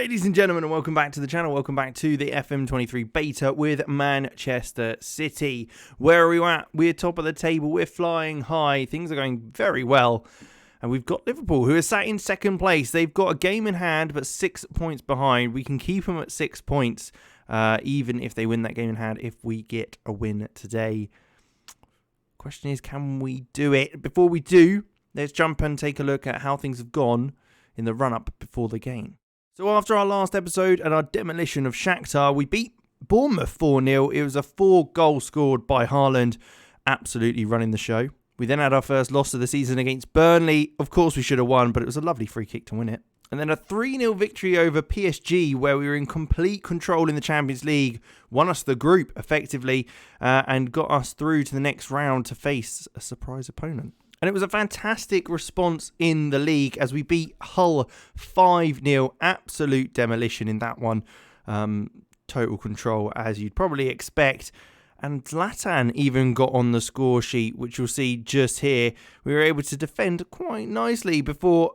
Ladies and gentlemen, and welcome back to the channel. Welcome back to the FM23 beta with Manchester City. Where are we at? We're top of the table. We're flying high. Things are going very well. And we've got Liverpool, who are sat in second place. They've got a game in hand, but 6 points behind. We can keep them at 6 points, even if they win that game in hand, if we get a win today. Question is, can we do it? Before we do, let's jump and take a look at how things have gone in the run-up before the game. So after our last episode and our demolition of Shakhtar, we beat Bournemouth 4-0. It was a 4-goal scored by Haaland, absolutely running the show. We then had our first loss of the season against Burnley. Of course we should have won, but it was a lovely free kick to win it. And then a 3-0 victory over PSG, where we were in complete control in the Champions League, won us the group effectively, and got us through to the next round to face a surprise opponent. And it was a fantastic response in the league as we beat Hull 5-0. Absolute demolition in that one. Total control, as you'd probably expect. And Zlatan even got on the score sheet, which you'll see just here. We were able to defend quite nicely before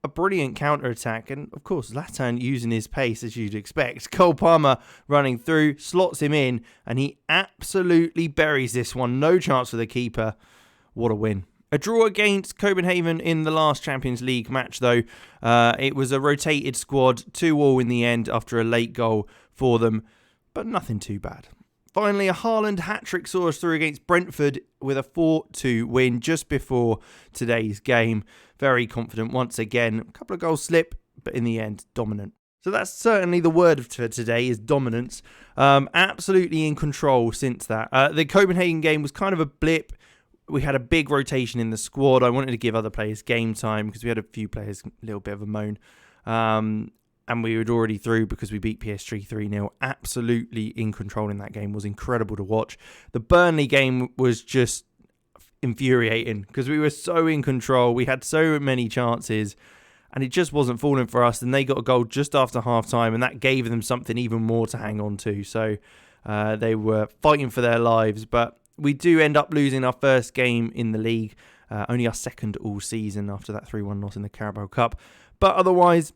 a brilliant counter-attack. And, of course, Zlatan using his pace, as you'd expect. Cole Palmer running through, slots him in, and he absolutely buries this one. No chance for the keeper. What a win. A draw against Copenhagen in the last Champions League match, though. It was a rotated squad, 2-2 in the end after a late goal for them, but nothing too bad. Finally, a Haaland hat-trick saw us through against Brentford with a 4-2 win just before today's game. Very confident once again. A couple of goals slip, but in the end, dominant. So that's certainly the word for today, is dominance. Absolutely in control since that. The Copenhagen game was kind of a blip. We had a big rotation in the squad. I wanted to give other players game time because we had a few players a little bit of a moan. And we were already through because we beat PSG 3-0. Absolutely in control in that game. It was incredible to watch. The Burnley game was just infuriating because we were so in control. We had so many chances and it just wasn't falling for us. And they got a goal just after half-time and that gave them something even more to hang on to. So they were fighting for their lives. But we do end up losing our first game in the league. Only our second all season after that 3-1 loss in the Carabao Cup. But otherwise,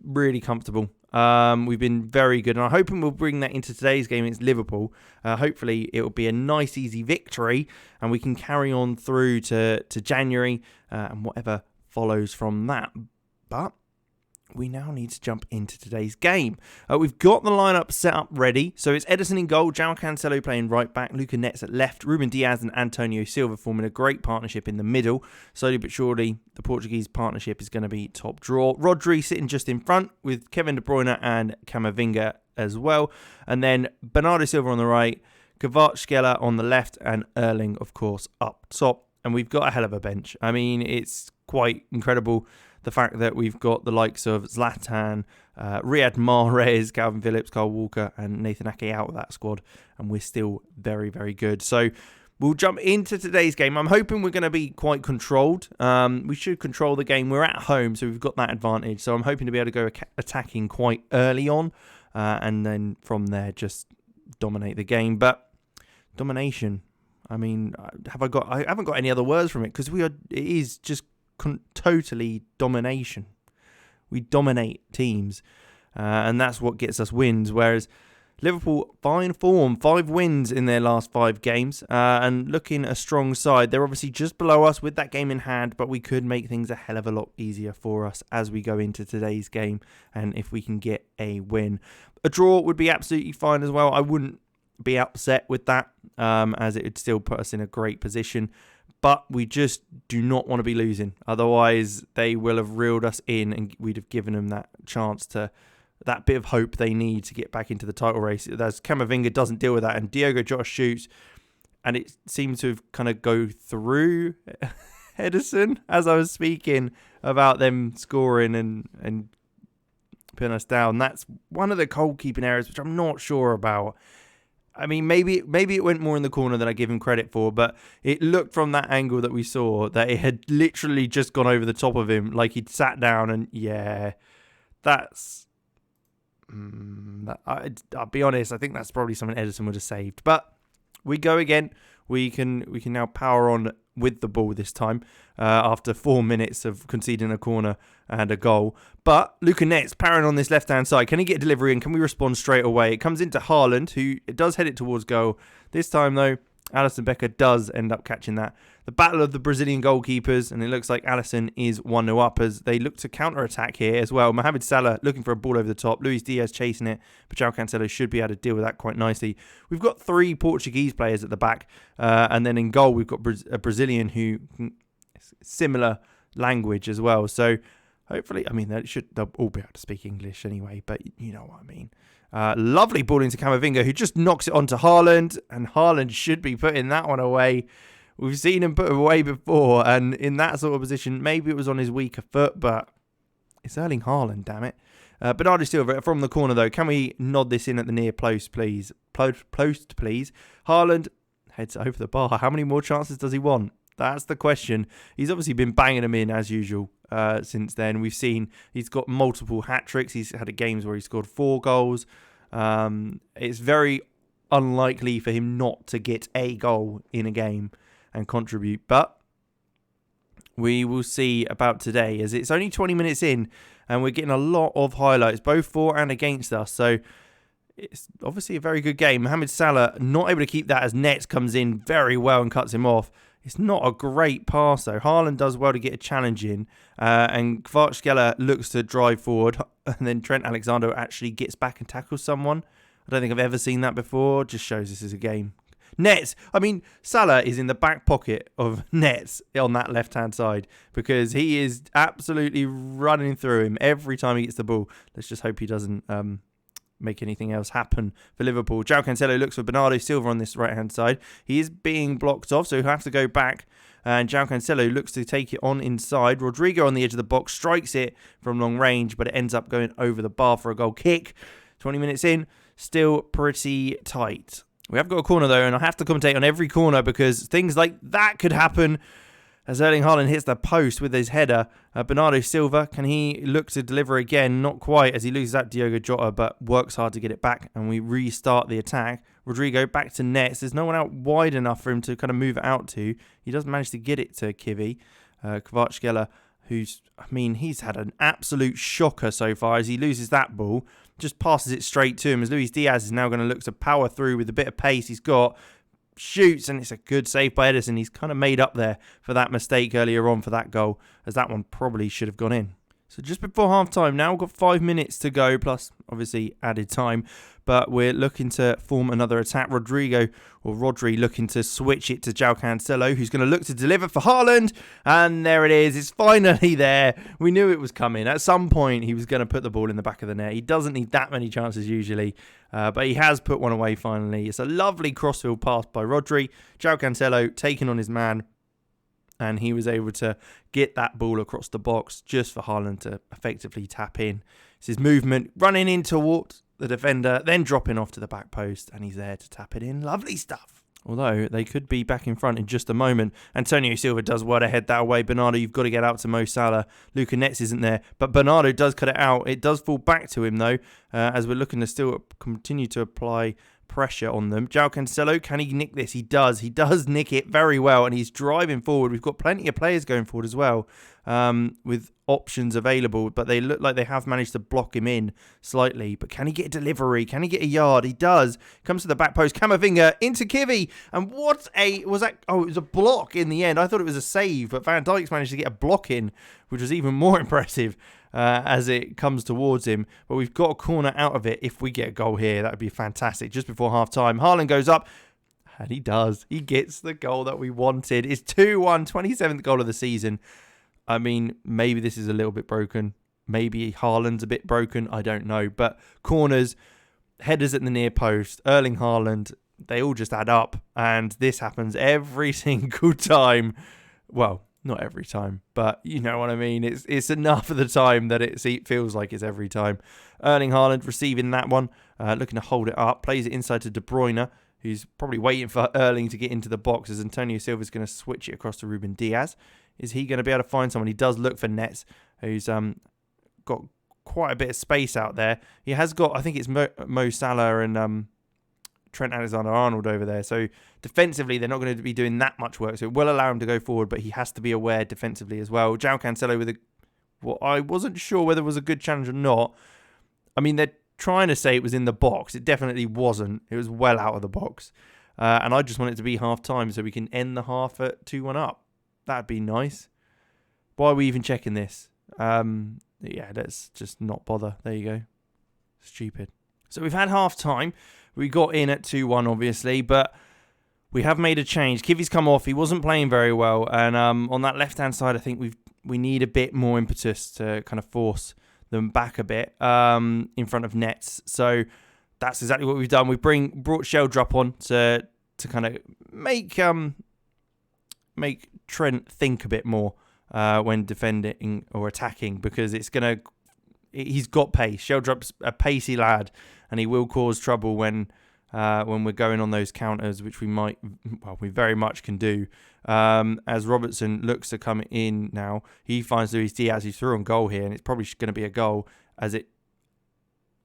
really comfortable. We've been very good, and I'm hoping we'll bring that into today's game against Liverpool. Hopefully it will be a nice easy victory and we can carry on through to January and whatever follows from that. But we now need to jump into today's game. We've got the lineup set up ready. So it's Ederson in goal, João Cancelo playing right back, Luca Netz at left, Ruben Diaz and Antonio Silva forming a great partnership in the middle. Slowly but surely, the Portuguese partnership is going to be top draw. Rodri sitting just in front with Kevin De Bruyne and Camavinga as well. And then Bernardo Silva on the right, Kvaratskhelia on the left, and Erling, of course, up top. And we've got a hell of a bench. I mean, it's quite incredible. The fact that we've got the likes of Zlatan, Riyad Mahrez, Calvin Phillips, Kyle Walker and Nathan Ake out of that squad. And we're still very, very good. So we'll jump into today's game. I'm hoping we're going to be quite controlled. We should control the game. We're at home, so we've got that advantage. So I'm hoping to be able to go attacking quite early on. And then from there, just dominate the game. But domination, I mean, I haven't got any other words from it because it is just totally domination. We dominate teams and that's what gets us wins, whereas Liverpool, fine form, 5 wins in their last 5 games and looking a strong side. They're obviously just below us with that game in hand, but we could make things a hell of a lot easier for us as we go into today's game and if we can get a win. A draw would be absolutely fine as well. I wouldn't be upset with that as it would still put us in a great position. But we just do not want to be losing. Otherwise, they will have reeled us in and we'd have given them that chance to, that bit of hope they need to get back into the title race. As Camavinga doesn't deal with that and Diogo Jota shoots and it seems to have kind of go through Ederson as I was speaking about them scoring and putting us down. That's one of the goalkeeping errors, which I'm not sure about. I mean, maybe it went more in the corner than I give him credit for, but it looked from that angle that we saw that it had literally just gone over the top of him, like he'd sat down and, yeah, that's... I'll be honest, I think that's probably something Ederson would have saved. But we go again. We can now power on with the ball this time after 4 minutes of conceding a corner and a goal. But Luca Netz powering on this left-hand side. Can he get a delivery and can we respond straight away? It comes into Haaland, who does head it towards goal. This time, though, Alisson Becker does end up catching that. The battle of the Brazilian goalkeepers, and it looks like Alisson is 1-0 up as they look to counter-attack here as well. Mohamed Salah looking for a ball over the top. Luis Diaz chasing it, but João Cancelo should be able to deal with that quite nicely. We've got 3 Portuguese players at the back, and then in goal we've got a Brazilian who similar language as well. So hopefully, I mean, they'll all be able to speak English anyway, but you know what I mean. Lovely ball into Camavinga, who just knocks it onto Haaland, and Haaland should be putting that one away. We've seen him put it away before, and in that sort of position, maybe it was on his weaker foot, but it's Erling Haaland, damn it. Bernardo Silva from the corner, though. Can we nod this in at the near post, please? Post, please. Haaland heads over the bar. How many more chances does he want? That's the question. He's obviously been banging them in as usual since then. We've seen he's got multiple hat-tricks. He's had games where he scored 4 goals. It's very unlikely for him not to get a goal in a game and contribute. But we will see about today, as it's only 20 minutes in and we're getting a lot of highlights, both for and against us. So it's obviously a very good game. Mohamed Salah not able to keep that as Netz comes in very well and cuts him off. It's not a great pass, though. Haaland does well to get a challenge in. And Kvaratskhelia looks to drive forward. And then Trent Alexander actually gets back and tackles someone. I don't think I've ever seen that before. Just shows this is a game. Netz. I mean, Salah is in the back pocket of Netz on that left-hand side because he is absolutely running through him every time he gets the ball. Let's just hope he doesn't make anything else happen for Liverpool. João Cancelo looks for Bernardo Silva on this right-hand side. He is being blocked off, so he'll have to go back. And João Cancelo looks to take it on inside. Rodrigo on the edge of the box strikes it from long range, but it ends up going over the bar for a goal kick. 20 minutes in, still pretty tight. We have got a corner, though, and I have to commentate on every corner because things like that could happen. As Erling Haaland hits the post with his header, Bernardo Silva, can he look to deliver again? Not quite, as he loses that Diogo Jota, but works hard to get it back, and we restart the attack. Rodrigo back to Netz. There's no one out wide enough for him to kind of move it out to. He does manage to get it to Kivi. Kvaratskhelia, he's had an absolute shocker so far as he loses that ball. Just passes it straight to him as Luis Diaz is now going to look to power through with the bit of pace he's got. Shoots, and it's a good save by Ederson. He's kind of made up there for that mistake earlier on for that goal, as that one probably should have gone in. So just before half-time now, we've got 5 minutes to go, plus obviously added time. But we're looking to form another attack. Rodri looking to switch it to João Cancelo, who's going to look to deliver for Haaland. And there it is. It's finally there. We knew it was coming. At some point, he was going to put the ball in the back of the net. He doesn't need that many chances usually, but he has put one away finally. It's a lovely crossfield pass by Rodri. João Cancelo taking on his man. And he was able to get that ball across the box just for Haaland to effectively tap in. It's his movement, running in towards the defender, then dropping off to the back post, and he's there to tap it in. Lovely stuff. Although they could be back in front in just a moment. Antonio Silva does well to head that away. Bernardo, you've got to get out to Mo Salah. Luca Netz isn't there, but Bernardo does cut it out. It does fall back to him, though, as we're looking to still continue to apply pressure on them. João Cancelo, can he nick this? He does. He does nick it very well, and he's driving forward. We've got plenty of players going forward as well, with options available, but they look like they have managed to block him in slightly. But can he get a delivery? Can he get a yard? He does. Comes to the back post. Camavinga into Kivi, and it was a block in the end. I thought it was a save, but Van Dijk's managed to get a block in, which was even more impressive. As it comes towards him. But we've got a corner out of it. If we get a goal here, that would be fantastic. Just before half-time, Haaland goes up, and he does. He gets the goal that we wanted. It's 2-1, 27th goal of the season. I mean, maybe this is a little bit broken. Maybe Haaland's a bit broken. I don't know. But corners, headers at the near post, Erling Haaland, they all just add up. And this happens every single time. Well, not every time, but you know what I mean. It's enough of the time that it feels like it's every time. Erling Haaland receiving that one, looking to hold it up, plays it inside to De Bruyne, who's probably waiting for Erling to get into the box as Antonio Silva's going to switch it across to Ruben Diaz. Is he going to be able to find someone? He does look for Netz, who's got quite a bit of space out there. He has got, I think it's Mo Salah and Trent Alexander-Arnold over there. So defensively, they're not going to be doing that much work. So it will allow him to go forward, but he has to be aware defensively as well. João Cancelo with I wasn't sure whether it was a good challenge or not. I mean, they're trying to say it was in the box. It definitely wasn't. It was well out of the box. And I just want it to be half-time so we can end the half at 2-1 up. That'd be nice. Why are we even checking this? Let's just not bother. There you go. Stupid. So we've had half-time. We got in at 2-1, obviously, but we have made a change. Kivi's come off. He wasn't playing very well. And on that left-hand side, I think we need a bit more impetus to kind of force them back a bit in front of nets. So that's exactly what we've done. We've brought Sheldrup on to kind of make Trent think a bit more when defending or attacking, because he's got pace. Sheldrup's a pacey lad, and he will cause trouble when we're going on those counters, which we very much can do. As Robertson looks to come in now, he finds Luis Diaz, who's through on goal here, and it's probably going to be a goal as it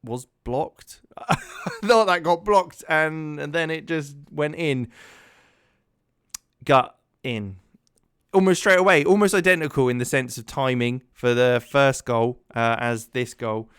was blocked. I thought that got blocked, and then it just went in. Gut in. Almost straight away, almost identical in the sense of timing for the first goal as this goal.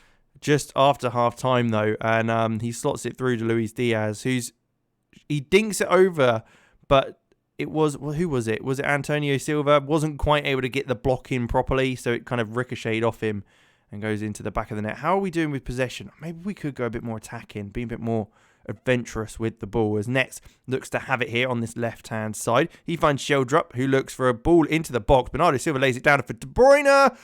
Just after half-time, though, and he slots it through to Luis Diaz, he dinks it over, but it was, who was it? Was it Antonio Silva? Wasn't quite able to get the block in properly, so it kind of ricocheted off him and goes into the back of the net. How are we doing with possession? Maybe we could go a bit more attacking, be a bit more adventurous with the ball, as Nets looks to have it here on this left-hand side. He finds Sheldrup, who looks for a ball into the box. Bernardo Silva lays it down for De Bruyne,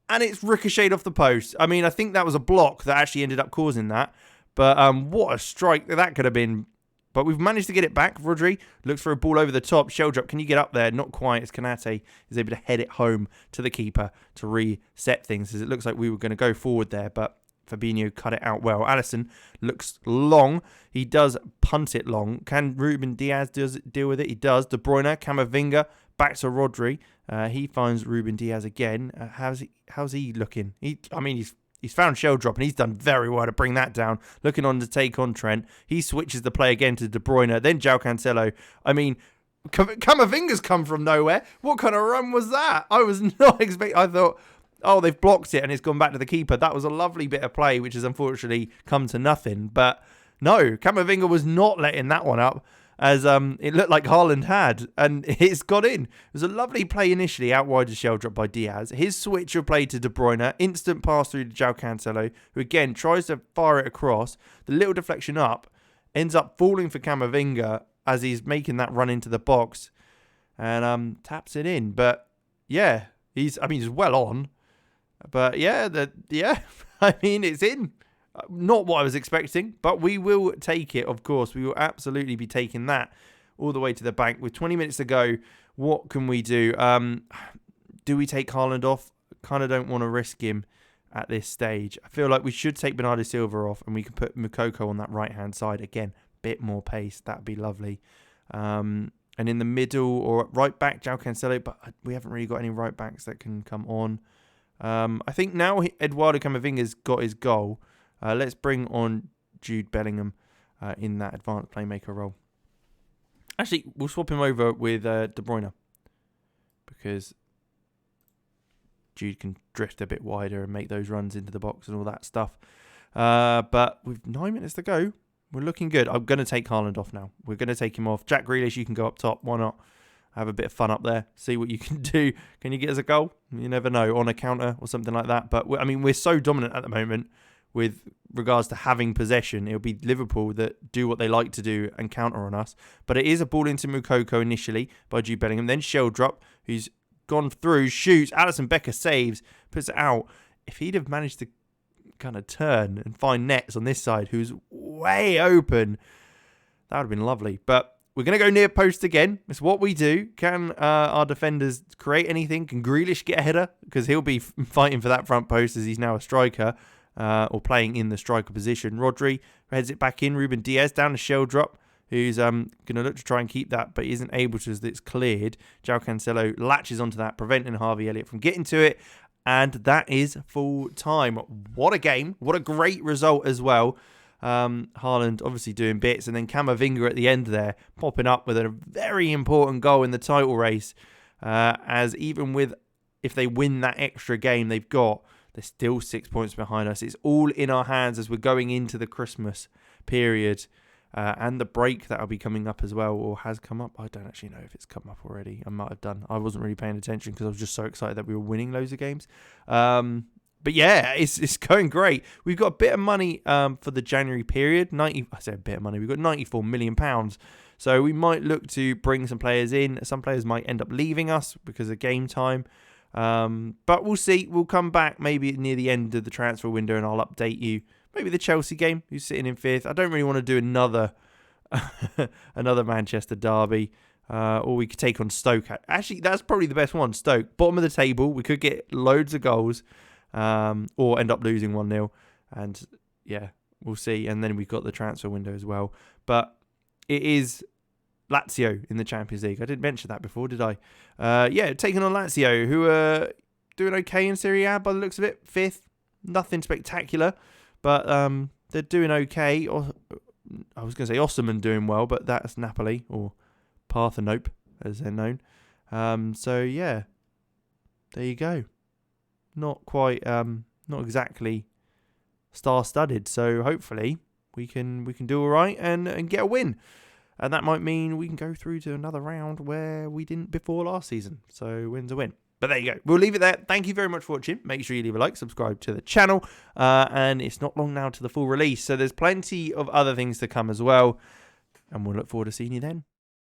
and it's ricocheted off the post. I mean, I think that was a block that actually ended up causing that. But what a strike that could have been. But we've managed to get it back. Rodri looks for a ball over the top. Sheldrup, can you get up there? Not quite, as Kanate is able to head it home to the keeper to reset things, as it looks like we were going to go forward there, but Fabinho cut it out well. Alisson looks long. He does punt it long. Can Ruben Diaz deal with it? He does. De Bruyne, Camavinga, back to Rodri. He finds Ruben Diaz again. How's he looking? He's found Sheldrup, and he's done very well to bring that down. Looking on to take on Trent. He switches the play again to De Bruyne. Then João Cancelo. I mean, Camavinga's come from nowhere. What kind of run was that? I was not expecting. I thought, they've blocked it and it's gone back to the keeper. That was a lovely bit of play, which has unfortunately come to nothing. But no, Camavinga was not letting that one up, as it looked like Haaland had, and it's got in. It was a lovely play initially, out wide to Sheldrup by Diaz. His switch of play to De Bruyne, instant pass through to João Cancelo, who again tries to fire it across. The little deflection up ends up falling for Camavinga as he's making that run into the box, and taps it in. But yeah, he's well on. But it's in. Not what I was expecting, but we will take it, of course. We will absolutely be taking that all the way to the bank. With 20 minutes to go, what can we do? Do we take Haaland off? Kind of don't want to risk him at this stage. I feel like we should take Bernardo Silva off, and we can put Moukoko on that right-hand side. Again, bit more pace. That'd be lovely. And in the middle, or right back, João Cancelo, but we haven't really got any right backs that can come on. I think now Eduardo Camavinga's got his goal. Let's bring on Jude Bellingham in that advanced playmaker role. Actually, we'll swap him over with De Bruyne, because Jude can drift a bit wider and make those runs into the box and all that stuff. But with 9 minutes to go, we're looking good. I'm going to take Haaland off now. We're going to take him off. Jack Grealish, you can go up top. Why not? Have a bit of fun up there. See what you can do. Can you get us a goal? You never know. On a counter or something like that. But, we're so dominant at the moment with regards to having possession. It'll be Liverpool that do what they like to do and counter on us. But it is a ball into Moukoko initially by Jude Bellingham. Then Sheldrup, who's gone through, shoots. Alisson Becker saves, puts it out. If he'd have managed to kind of turn and find Nets on this side, who's way open, that would have been lovely. But we're going to go near post again. It's what we do. Can our defenders create anything? Can Grealish get a header? Because he'll be fighting for that front post, as he's now a striker, or playing in the striker position. Rodri heads it back in. Ruben Diaz down to Sheldrup, who's going to look to try and keep that, but isn't able to as it's cleared. João Cancelo latches onto that, preventing Harvey Elliott from getting to it. And that is full time. What a game. What a great result as well. Haaland obviously doing bits, and then Camavinga at the end there, popping up with a very important goal in the title race. As even with, if they win that extra game they've got, they're still 6 points behind us. It's all in our hands as we're going into the Christmas period. And the break that will be coming up as well, or has come up. I don't actually know if it's come up already. I might have done. I wasn't really paying attention because I was just so excited that we were winning loads of games. But yeah, it's going great. We've got a bit of money for the January period. I say a bit of money. We've got £94 million. So we might look to bring some players in. Some players might end up leaving us because of game time. But we'll see. We'll come back maybe near the end of the transfer window and I'll update you. Maybe the Chelsea game, who's sitting in 5th. I don't really want to do another Manchester derby. Or we could take on Stoke. Actually, that's probably the best one, Stoke. Bottom of the table. We could get loads of goals. Or end up losing 1-0. And yeah, we'll see. And then we've got the transfer window as well. But it is Lazio in the Champions League. I didn't mention that before, did I? Taking on Lazio, who are doing okay in Serie A by the looks of it. 5th. Nothing spectacular. But they're doing okay. I was going to say Osserman doing well, but that's Napoli, or Parthenope, as they're known. So, yeah, there you go. Not quite, not exactly star-studded. So, hopefully, we can do all right and get a win. And that might mean we can go through to another round where we didn't before last season. So, win's a win. But there you go. We'll leave it there. Thank you very much for watching. Make sure you leave a like, subscribe to the channel. And it's not long now to the full release. So there's plenty of other things to come as well. And we'll look forward to seeing you then.